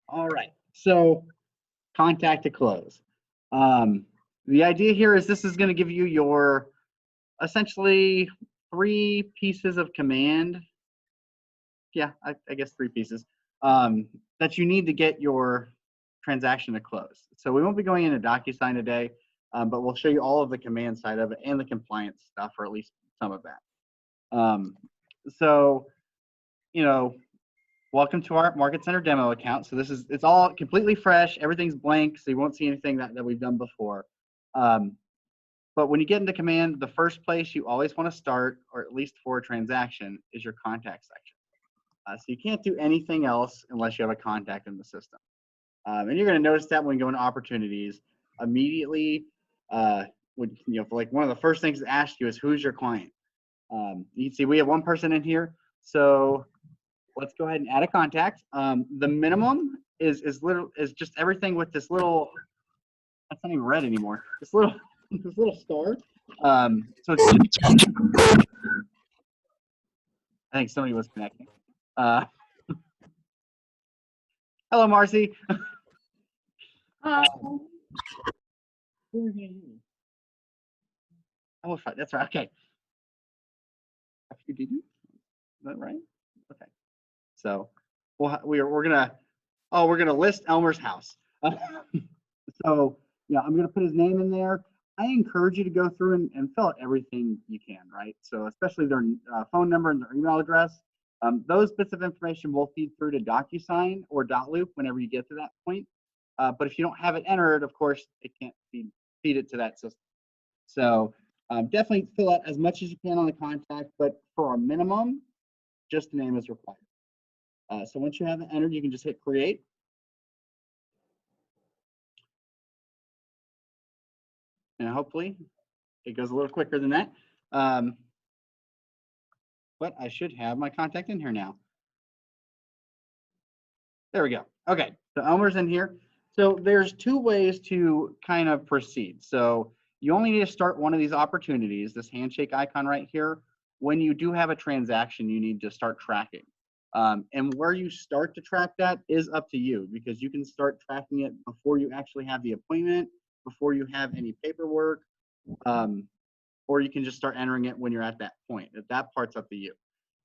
All right, so contact to close. The idea here is this is going to give you your essentially 3 pieces of command. Yeah, I guess 3 pieces that you need to get your transaction to close. So we won't be going into DocuSign today, but we'll show you all of the command side of it and the compliance stuff, or at least some of that. So, you know, welcome to our Market Center demo account. So it's all completely fresh. Everything's blank, so you won't see anything that we've done before. But when you get into command, the first place you always want to start, or at least for a transaction, is your contact section. So you can't do anything else unless you have a contact in the system. And you're going to notice that when you go into opportunities, immediately, like one of the first things to ask you is who's your client. You can see we have one person in here, so let's go ahead and add a contact. The minimum is just everything with this little. That's not even red anymore. This little star. So it's just, I think somebody was connecting. Hello, Marcy. Oh, that's right. Okay. Is that right? Okay. So we're gonna list Elmer's house. So yeah, I'm gonna put his name in there. I encourage you to go through and fill out everything you can, right? So especially their phone number and their email address. Those bits of information will feed through to DocuSign or Dotloop whenever you get to that point. But if you don't have it entered, of course, it can't feed it to that system. So definitely fill out as much as you can on the contact, but for a minimum, just the name is required. So once you have it entered, you can just hit create. And hopefully it goes a little quicker than that. But I should have my contact in here now. There we go. Okay, so Elmer's in here. So there's 2 ways to kind of proceed. So you only need to start one of these opportunities, this handshake icon right here. When you do have a transaction, you need to start tracking. And where you start to track that is up to you, because you can start tracking it before you actually have the appointment, before you have any paperwork, or you can just start entering it when you're at that point. That part's up to you.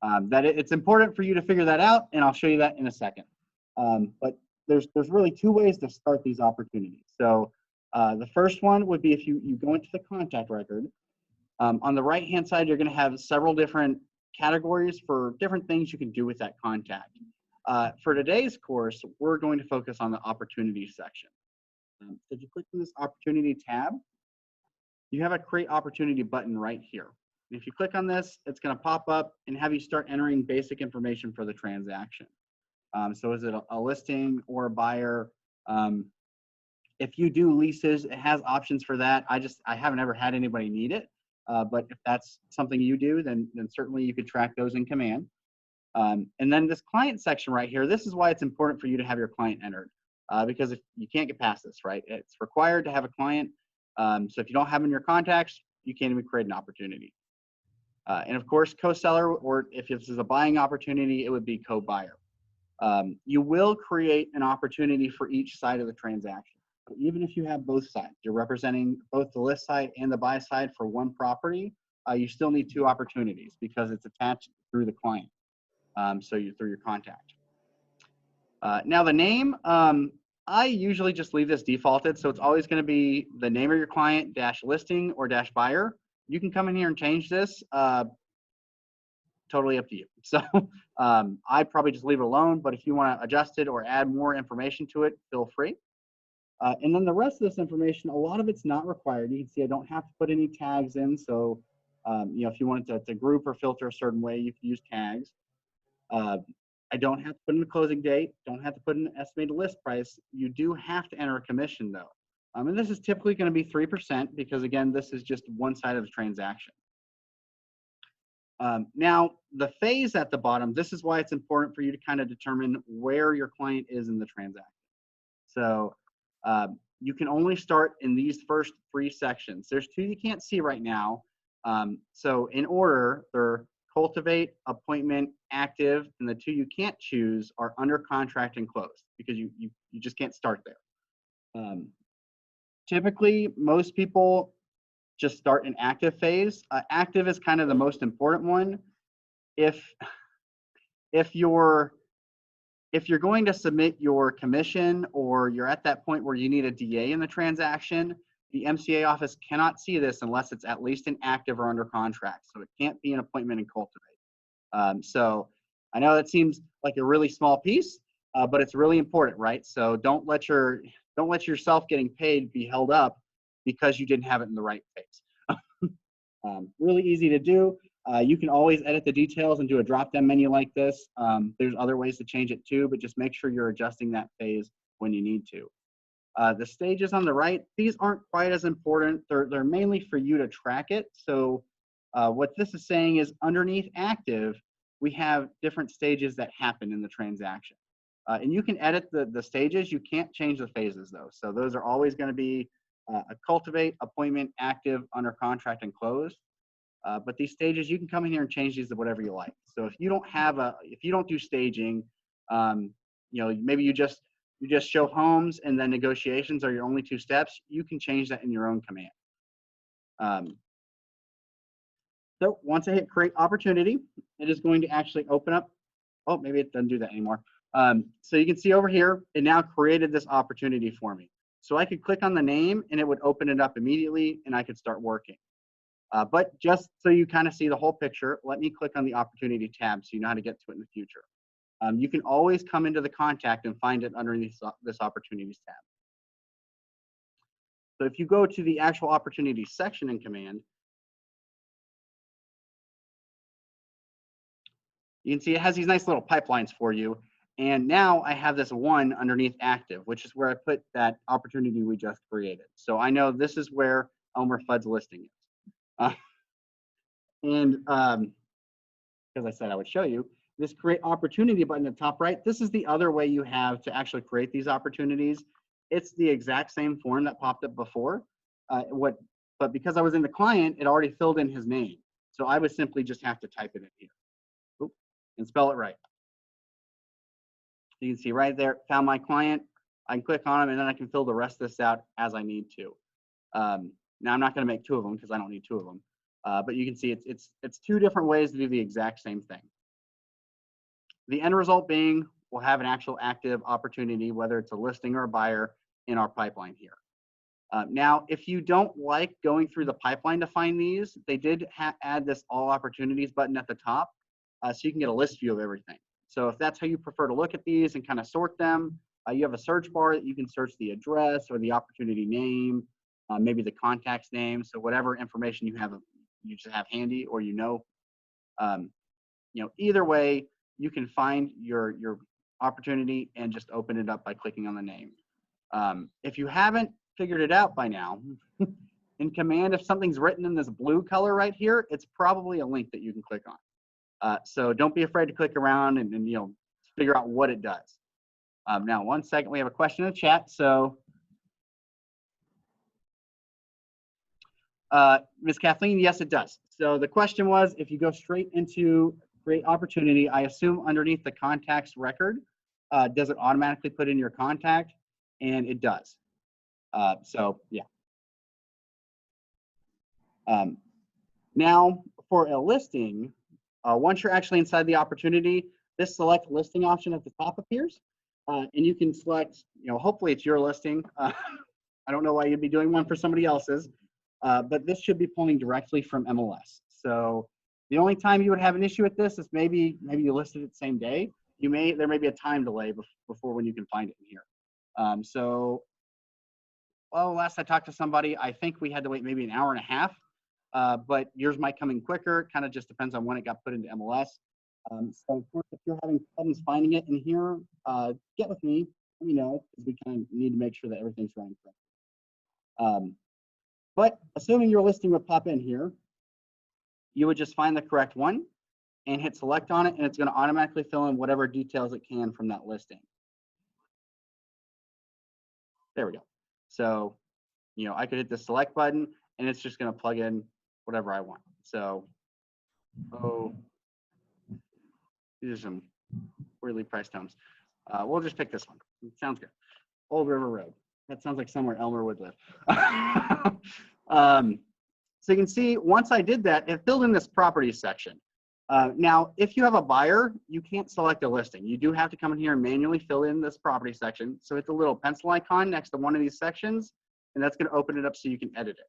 It's important for you to figure that out, and I'll show you that in a second. But there's really 2 ways to start these opportunities. So the first one would be if you go into the contact record. On the right-hand side, you're going to have several different categories for different things you can do with that contact. For today's course, we're going to focus on the opportunities section. So if you click on this opportunity tab, you have a create opportunity button right here. And if you click on this, it's going to pop up and have you start entering basic information for the transaction. So is it a listing or a buyer? If you do leases, it has options for that. I haven't ever had anybody need it, but if that's something you do, then certainly you could track those in command. And then this client section right here, this is why it's important for you to have your client entered, because if you can't get past this, right? It's required to have a client. So if you don't have them in your contacts, you can't even create an opportunity. And of course, co-seller, or if this is a buying opportunity, it would be co-buyer. You will create an opportunity for each side of the transaction. So even if you have both sides, you're representing both the list side and the buy side for one property, you still need 2 opportunities because it's attached through the client. So through your contact. Now the name, I usually just leave this defaulted. So it's always going to be the name of your client dash listing or dash buyer. You can come in here and change this. Totally up to you. So I probably just leave it alone, but if you want to adjust it or add more information to it, feel free. And then the rest of this information, a lot of it's not required. You can see I don't have to put any tags in. So, if you wanted to group or filter a certain way, you can use tags. I don't have to put in a closing date, don't have to put in an estimated list price. You do have to enter a commission though. And this is typically going to be 3% because again, this is just one side of the transaction. Now, the phase at the bottom, this is why it's important for you to kind of determine where your client is in the transaction. So you can only start in these first 3 sections. There's 2 you can't see right now. So in order, they're cultivate, appointment, active, and the two you can't choose are under contract and closed because you just can't start there. Typically, most people just start an active phase. Active is kind of the most important one. If you're going to submit your commission or you're at that point where you need a DA in the transaction, the MCA office cannot see this unless it's at least an active or under contract. So it can't be an appointment and cultivate. So I know that seems like a really small piece, but it's really important, right? So don't let yourself getting paid be held up because you didn't have it in the right phase. Really easy to do. You can always edit the details and do a drop-down menu like this. There's other ways to change it too, but just make sure you're adjusting that phase when you need to. The stages on the right, these aren't quite as important. They're mainly for you to track it. So what this is saying is underneath active, we have different stages that happen in the transaction. And you can edit the stages. You can't change the phases though. So those are always going to be a cultivate, appointment, active, under contract, and closed. But these stages, you can come in here and change these to whatever you like. So if you don't do staging, maybe you just show homes and then negotiations are your only two steps, you can change that in your own command. So once I hit create opportunity, it is going to actually open up. Oh, maybe it doesn't do that anymore. So you can see over here, it now created this opportunity for me. So I could click on the name and it would open it up immediately and I could start working. But just so you kind of see the whole picture, let me click on the opportunity tab so you know how to get to it in the future. You can always come into the contact and find it underneath this opportunities tab. So if you go to the actual opportunities section in command, you can see it has these nice little pipelines for you. And now I have this one underneath active, which is where I put that opportunity we just created. So I know this is where Elmer Fudd's listing is. Because I said I would show you, this create opportunity button at the top right, this is the other way you have to actually create these opportunities. It's the exact same form that popped up before. But because I was in the client, it already filled in his name. So I would simply just have to type it in here. Oop, and spell it right. You can see right there, found my client. I can click on him and then I can fill the rest of this out as I need to. Now I'm not going to make two of them because I don't need two of them. But you can see it's two different ways to do the exact same thing. The end result being we'll have an actual active opportunity, whether it's a listing or a buyer, in our pipeline here. Now, if you don't like going through the pipeline to find these, they did add this all opportunities button at the top so you can get a list view of everything. So if that's how you prefer to look at these and kind of sort them, you have a search bar that you can search the address or the opportunity name, maybe the contact's name. So whatever information you just have handy or either way, you can find your opportunity and just open it up by clicking on the name. If you haven't figured it out by now, in command, if something's written in this blue color right here, it's probably a link that you can click on. So don't be afraid to click around and figure out what it does. Now, 1 second, we have a question in the chat. So Ms. Kathleen, yes, it does. So the question was, if you go straight into create opportunity, I assume underneath the contacts record, does it automatically put in your contact? And it does. So yeah. Now for a listing, once you're actually inside the opportunity, this select listing option at the top appears, and you can select, hopefully it's your listing. I don't know why you'd be doing one for somebody else's, but this should be pulling directly from MLS. So the only time you would have an issue with this is maybe you listed it the same day. There may be a time delay before when you can find it in here. Last I talked to somebody, I think we had to wait maybe an hour and a half. But yours might come in quicker. It kind of just depends on when it got put into MLS. So of course, if you're having problems finding it in here, get with me. Let me know, because we kind of need to make sure that everything's running correctly. But assuming your listing would pop in here, you would just find the correct one and hit select on it, and it's going to automatically fill in whatever details it can from that listing. There we go. So, I could hit the select button and it's just going to plug in whatever I want. So, These are some weirdly priced homes. We'll just pick this one. It sounds good. Old River Road. That sounds like somewhere Elmer would live. So you can see once I did that, it filled in this property section. Now, if you have a buyer, you can't select a listing. You do have to come in here and manually fill in this property section. So hit the little pencil icon next to one of these sections, and that's going to open it up so you can edit it.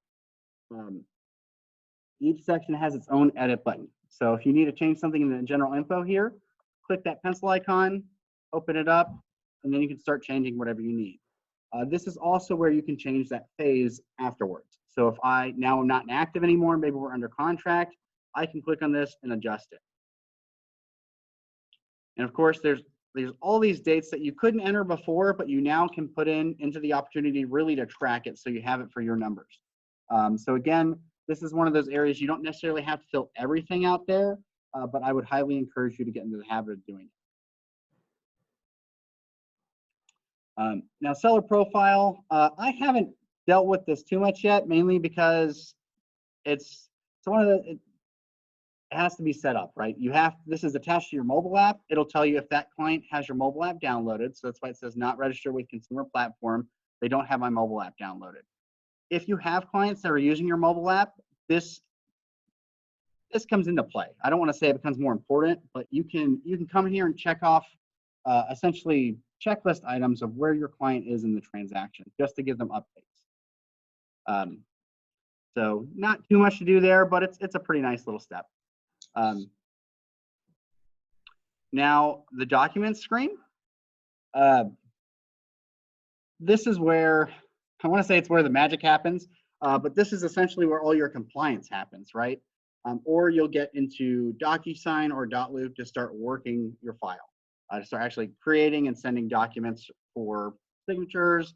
Each section has its own edit button. So if you need to change something in the general info here, click that pencil icon, open it up, and then you can start changing whatever you need. This is also where you can change that phase afterwards. So if I'm not inactive anymore, maybe we're under contract, I can click on this and adjust it. And of course, there's all these dates that you couldn't enter before, but you now can put into the opportunity really to track it so you have it for your numbers. So again, this is one of those areas you don't necessarily have to fill everything out there, but I would highly encourage you to get into the habit of doing it. Now, seller profile, I haven't dealt with this too much yet, mainly because it's one of the, it has to be set up, right? This is attached to your mobile app. It'll tell you if that client has your mobile app downloaded. So that's why it says not registered with consumer platform. They don't have my mobile app downloaded. If you have clients that are using your mobile app, this comes into play. I don't want to say it becomes more important, but you can come in here and check off essentially checklist items of where your client is in the transaction, just to give them updates. So not too much to do there, but it's a pretty nice little step. Now the documents screen. This is where I want to say it's where the magic happens, but this is essentially where all your compliance happens, right? Or you'll get into DocuSign or Dotloop to start working your file, to start actually creating and sending documents for signatures.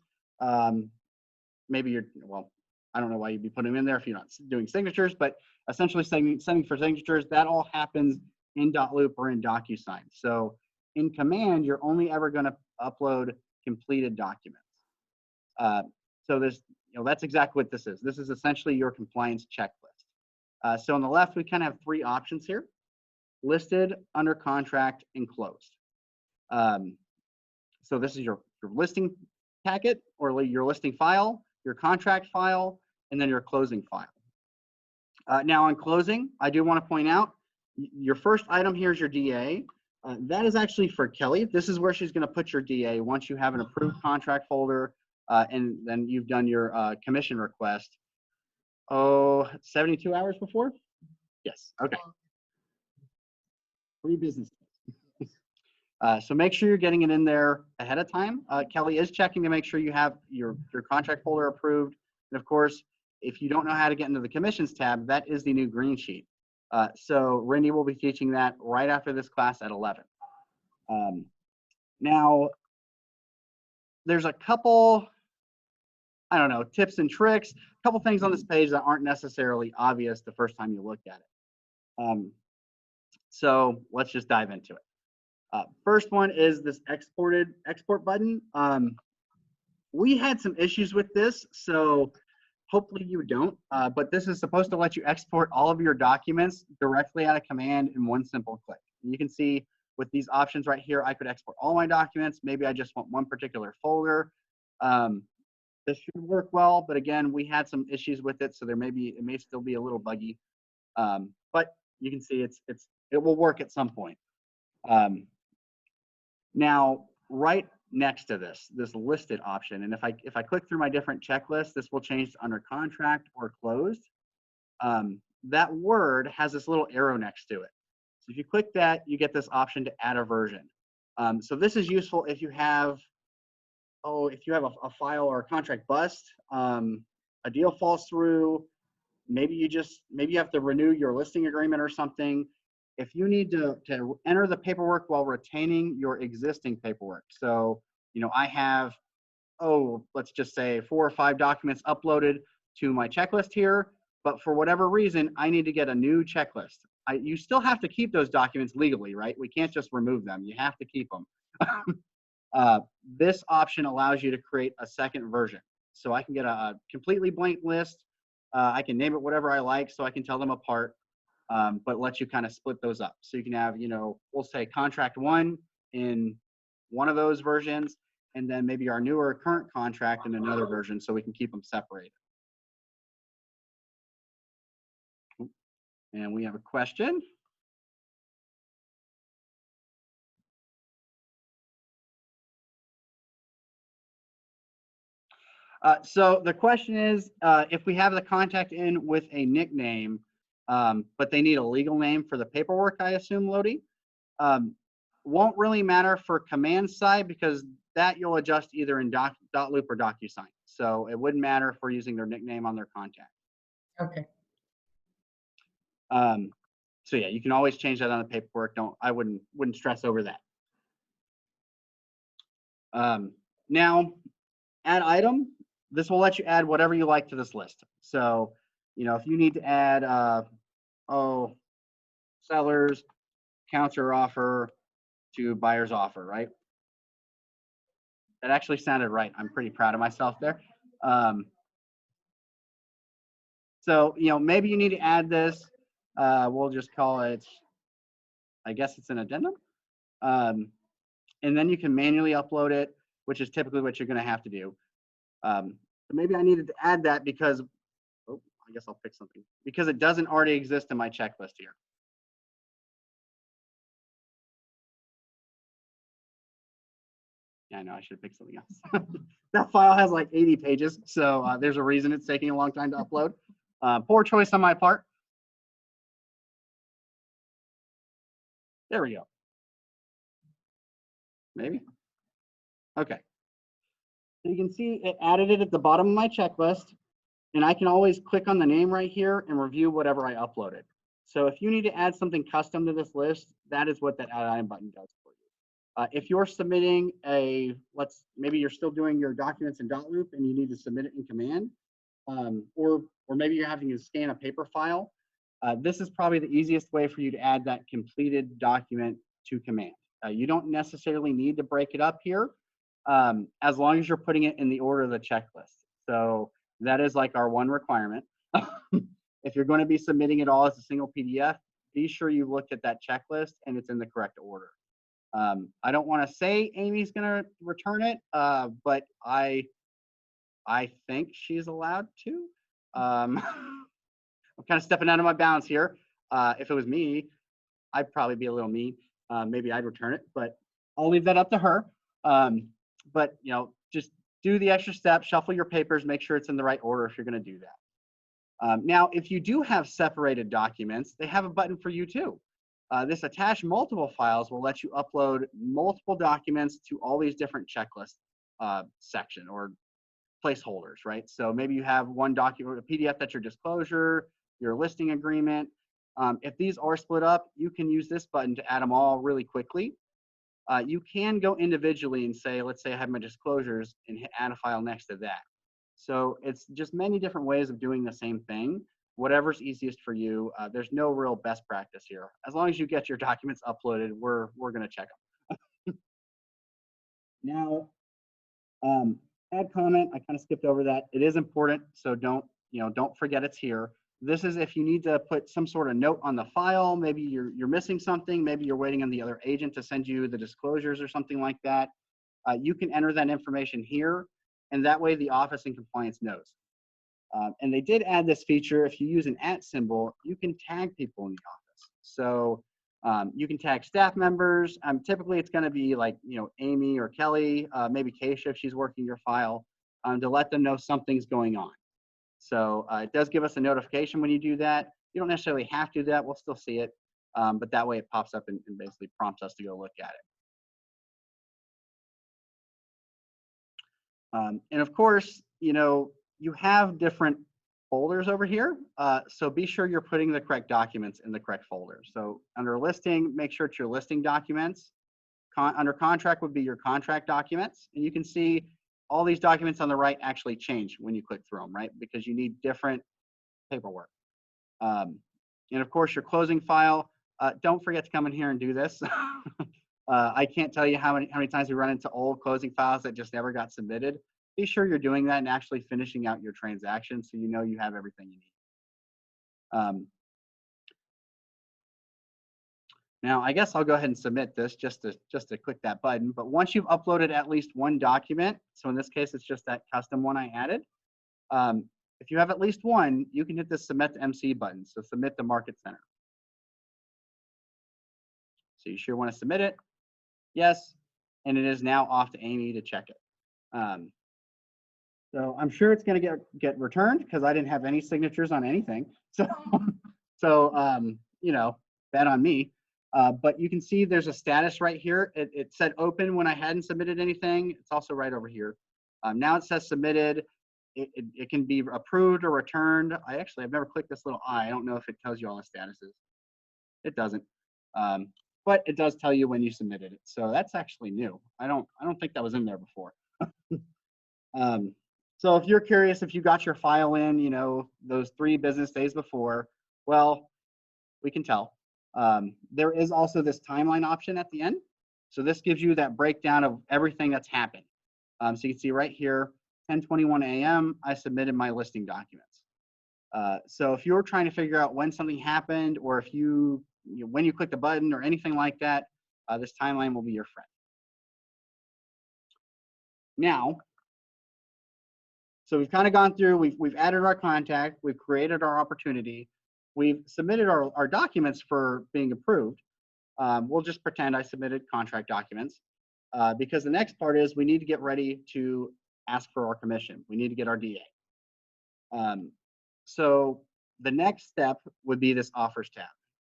Maybe I don't know why you'd be putting them in there if you're not doing signatures, but essentially sending for signatures, that all happens in Dotloop or in DocuSign. So in Command, you're only ever going to upload completed documents. So that's exactly what this is. This is essentially your compliance checklist. So on the left, we kind of have three options here: listed, under contract, and closed. So this is your listing packet or your listing file, your contract file, and then your closing file. Now on closing, I do want to point out your first item here is your DA. That is actually for Kelly. This is where she's going to put your DA once you have an approved contract folder and then you've done your commission request. 72 hours before? Yes, okay. 3 business days. So make sure you're getting it in there ahead of time. Kelly is checking to make sure you have your contract folder approved. And of course, if you don't know how to get into the commissions tab, that is the new green sheet. So Randy will be teaching that right after this class at 11. Now, there's a couple, I don't know, tips and tricks, a couple things on this page that aren't necessarily obvious the first time you look at it. So let's just dive into it. First one is this export button. We had some issues with this, so hopefully you don't, but this is supposed to let you export all of your documents directly out of Command in one simple click. And you can see with these options right here, I could export all my documents. Maybe I just want one particular folder. This should work well, but again, we had some issues with it, so it may still be a little buggy. But you can see it will work at some point. Now, right next to this listed option, and if I click through my different checklists, this will change to under contract or closed. That word has this little arrow next to it. So if you click that, you get this option to add a version. So this is useful if you have a file or a contract bust, a deal falls through, maybe you have to renew your listing agreement or something. If you need to enter the paperwork while retaining your existing paperwork. So, I have, let's just say 4 or 5 documents uploaded to my checklist here, but for whatever reason, I need to get a new checklist. You still have to keep those documents legally, right? We can't just remove them. You have to keep them. This option allows you to create a second version. So I can get a completely blank list. I can name it whatever I like, so I can tell them apart. but lets you kind of split those up. So you can have, we'll say contract 1 in one of those versions, and then maybe our newer current contract in another version, so we can keep them separated. And we have a question. So the question is, if we have the contact in with a nickname, but they need a legal name for the paperwork, I assume, Lodi, won't really matter for command side, because that you'll adjust either in Dotloop or DocuSign. So it wouldn't matter if we're using their nickname on their contact. Okay. So yeah, you can always change that on the paperwork. I wouldn't stress over that. Now, add item. This will let you add whatever you like to this list. So, if you need to add, sellers counter offer to buyer's offer, right? That actually sounded right. I'm pretty proud of myself there. So, maybe you need to add this. We'll just call it, I guess it's an addendum. And then you can manually upload it, which is typically what you're going to have to do. Maybe I needed to add that because, I guess I'll fix something, because it doesn't already exist in my checklist here. Yeah, I know, I should have picked something else. That file has like 80 pages, so there's a reason it's taking a long time to upload. Poor choice on my part. There we go. Maybe. Okay. So you can see it added it at the bottom of my checklist, and I can always click on the name right here and review whatever I uploaded. So if you need to add something custom to this list, that is what that add item button does for you. If you're submitting maybe you're still doing your documents in Dotloop and you need to submit it in Command, or maybe you're having to scan a paper file, this is probably the easiest way for you to add that completed document to Command. You don't necessarily need to break it up here, as long as you're putting it in the order of the checklist. So that is like our one requirement. If you're going to be submitting it all as a single PDF, be sure you looked at that checklist and it's in the correct order. I don't want to say Amy's going to return it, but I think she's allowed to. I'm kind of stepping out of my bounds here. If it was me, I'd probably be a little mean. Maybe I'd return it, but I'll leave that up to her. But just do the extra step, shuffle your papers, make sure it's in the right order if you're going to do that. Now, if you do have separated documents, they have a button for you too. This attach multiple files will let you upload multiple documents to all these different checklist section or placeholders, right? So maybe you have one document, a PDF that's your disclosure, your listing agreement. If these are split up, you can use this button to add them all really quickly. You can go individually and say, let's say I have my disclosures and hit add a file next to that. So it's just many different ways of doing the same thing. Whatever's easiest for you. There's no real best practice here. As long as you get your documents uploaded, we're going to check them. Now, add comment. I kind of skipped over that. It is important, so don't forget it's here. This is if you need to put some sort of note on the file. Maybe you're missing something. Maybe you're waiting on the other agent to send you the disclosures or something like that. You can enter that information here, and that way the office and compliance knows. And they did add this feature. If you use an @ symbol, you can tag people in the office. So you can tag staff members. Typically, it's going to be like Amy or Kelly, maybe Keisha if she's working your file, to let them know something's going on. So it does give us a notification when you do that. You don't necessarily have to do that. We'll still see it, but that way it pops up and basically prompts us to go look at it. And of course, you have different folders over here. So be sure you're putting the correct documents in the correct folder. So under listing, make sure it's your listing documents. Under contract would be your contract documents. And you can see all these documents on the right actually change when you click through them, right? Because you need different paperwork. And of course, your closing file, don't forget to come in here and do this. I can't tell you how many times we run into old closing files that just never got submitted. Be sure you're doing that and actually finishing out your transaction so you know you have everything you need. Now, I guess I'll go ahead and submit this just to click that button. But once you've uploaded at least one document, so in this case, it's just that custom one I added. If you have at least one, you can hit the Submit to MC button. So submit to Market Center. So you sure want to submit it? Yes. And it is now off to Amy to check it. So I'm sure it's going to get returned because I didn't have any signatures on anything. So, you know, bad on me. But you can see there's a status right here. It said open when I hadn't submitted anything. It's also right over here. Now it says submitted. It can be approved or returned. I've never clicked this little I. I don't know if it tells you all the statuses. It doesn't. But it does tell you when you submitted it. So that's actually new. I don't think that was in there before. So if you're curious if you got your file in, you know, those 3 business days before, well, we can tell. There is also this timeline option at the end. So this gives you that breakdown of everything that's happened. So you can see right here, 10:21 a.m., I submitted my listing documents. So if you're trying to figure out when something happened, or if when you click the button or anything like that, this timeline will be your friend. Now, so we've kind of gone through, we've added our contact, we've created our opportunity, we've submitted our documents for being approved. We'll just pretend I submitted contract documents because the next part is we need to get ready to ask for our commission. We need to get our DA. So the next step would be this offers tab.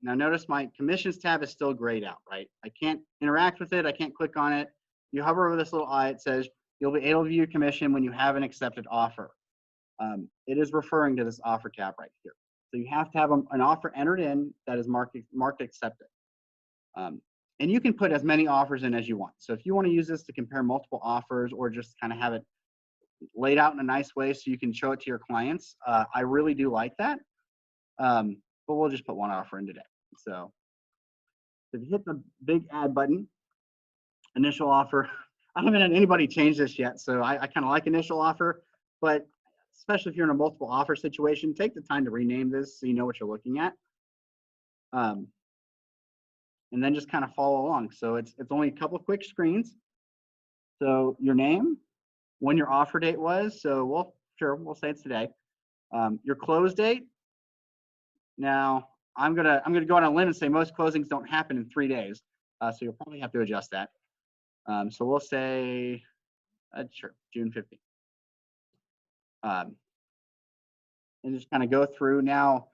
Now notice my commissions tab is still grayed out, right? I can't interact with it. I can't click on it. You hover over this little eye, it says you'll be able to view your commission when you have an accepted offer. It is referring to this offer tab right here. So you have to have an offer entered in that is marked accepted. And you can put as many offers in as you want. So if you want to use this to compare multiple offers or just kind of have it laid out in a nice way so you can show it to your clients, I really do like that. But we'll just put one offer in today. So if you hit the big add button, initial offer, I haven't had anybody change this yet, so I kind of like initial offer, but especially if you're in a multiple offer situation, take the time to rename this so you know what you're looking at. And then just kind of follow along. So it's only a couple of quick screens. So your name, when your offer date was, so we'll say it's today. Your close date. Now I'm gonna go on a limb and say most closings don't happen in 3 days, so you'll probably have to adjust that. So we'll say, sure, June 15th. And just kind of go through now.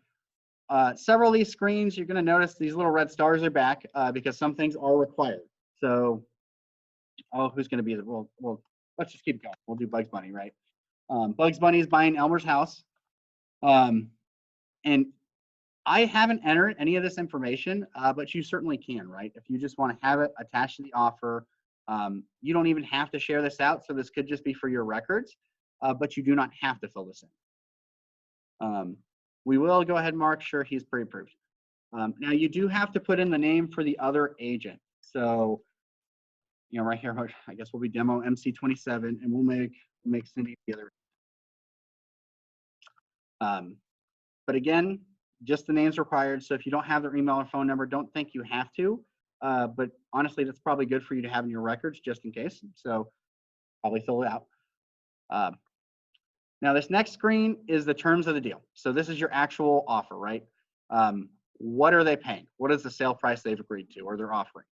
Several of these screens, you're going to notice these little red stars are back because some things are required. So, who's going to be the, well, let's just keep going. We'll do Bugs Bunny, right? Bugs Bunny is buying Elmer's house. And I haven't entered any of this information, but you certainly can, right? If you just want to have it attached to the offer, you don't even have to share this out. So this could just be for your records, but you do not have to fill this in. We will go ahead and mark, sure, he's pre-approved. Now you do have to put in the name for the other agent. So, you know, right here, I guess we'll be demo MC27 and we'll make Cindy the other. But again, just the names required. So if you don't have their email or phone number, don't think you have to. But honestly, that's probably good for you to have in your records just in case. So probably fill it out. Now this next screen is the terms of the deal. So this is your actual offer, right? What are they paying? What is the sale price they've agreed to or they're offering?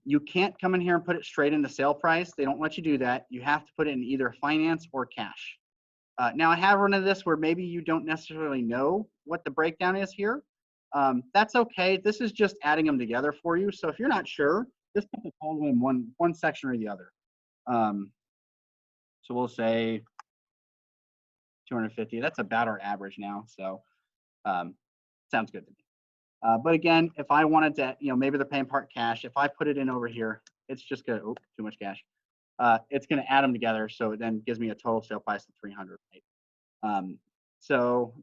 You can't come in here and put it straight in the sale price. They don't let you do that. You have to put it in either finance or cash. Now I have run into this where maybe you don't necessarily know what the breakdown is here. That's okay. This is just adding them together for you. So if you're not sure, just put the total in one section or the other. So we'll say 250. That's about our average now. So sounds good to me. But again, if I wanted to, you know, maybe they're paying part cash. If I put it in over here, it's just gonna, oh, too much cash. It's gonna add them together. So it then gives me a total sale price of 300. Right? So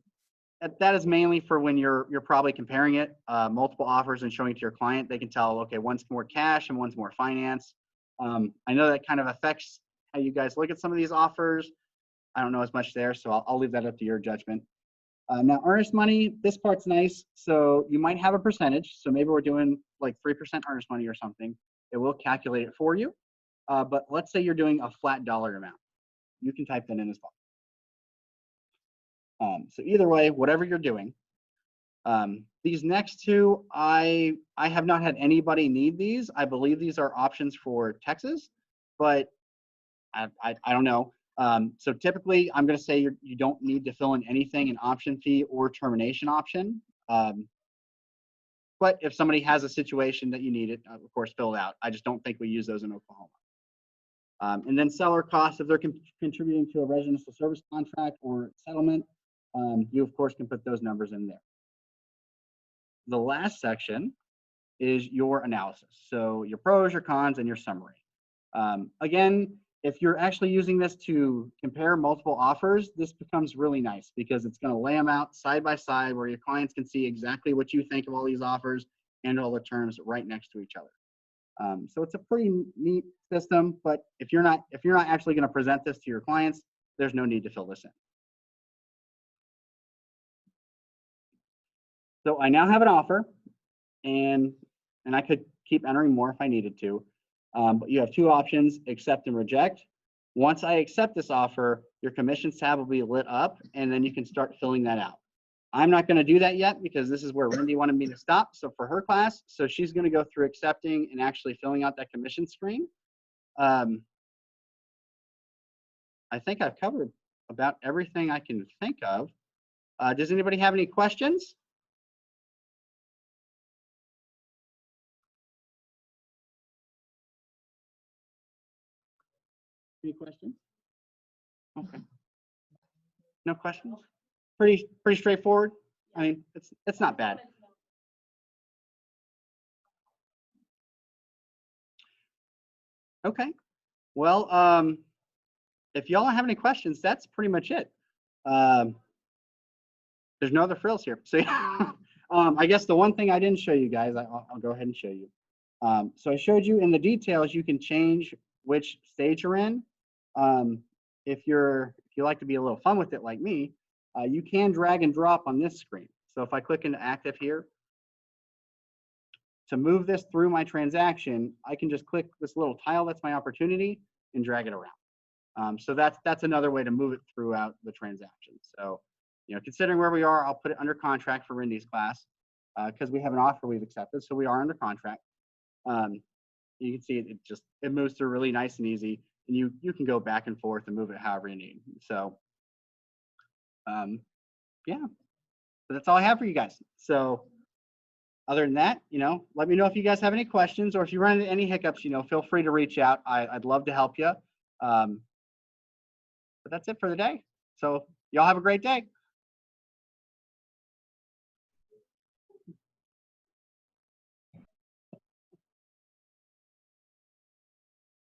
that is mainly for when you're probably comparing it, multiple offers and showing to your client. They can tell, okay, one's more cash and one's more finance. I know that kind of affects how you guys look at some of these offers. I don't know as much there, so I'll leave that up to your judgment. Now, earnest money, this part's nice. So you might have a percentage. So maybe we're doing like 3% earnest money or something. It will calculate it for you. But let's say you're doing a flat dollar amount. You can type that in as well. So either way, whatever you're doing. These next two, I have not had anybody need these. I believe these are options for Texas, but I don't know. So typically, I'm going to say you don't need to fill in anything, an option fee or termination option. But if somebody has a situation that you need it, of course, fill it out. I just don't think we use those in Oklahoma. And then seller costs, if they're contributing to a residential service contract or settlement, you, of course, can put those numbers in there. The last section is your analysis. So your pros, your cons, and your summary. Again, if you're actually using this to compare multiple offers, this becomes really nice because it's going to lay them out side by side where your clients can see exactly what you think of all these offers and all the terms right next to each other. So it's a pretty neat system, but if you're not actually going to present this to your clients, there's no need to fill this in. So I now have an offer, and I could keep entering more if I needed to. But you have two options, accept and reject. Once I accept this offer, your commissions tab will be lit up, and then you can start filling that out. I'm not going to do that yet because this is where Wendy wanted me to stop. So for her class, so she's going to go through accepting and actually filling out that commission screen. I think I've covered about everything I can think of. Does anybody have any questions? Any questions? Okay. No questions? Pretty straightforward. I mean, it's not bad. Okay. Well, if y'all don't have any questions, that's pretty much it. There's no other frills here. So I guess the one thing I didn't show you guys, I'll go ahead and show you. So I showed you in the details, you can change which stage you're in. If you like to be a little fun with it like me, you can drag and drop on this screen. So if I click into active here, to move this through my transaction, I can just click this little tile that's my opportunity and drag it around. So that's another way to move it throughout the transaction. So, considering where we are, I'll put it under contract for Rindy's class because we have an offer we've accepted, so we are under contract. You can see it moves through really nice and easy, and you can go back and forth and move it however you need. So, yeah, so that's all I have for you guys. So other than that, let me know if you guys have any questions or if you run into any hiccups, feel free to reach out. I'd love to help you. But that's it for the day. So y'all have a great day.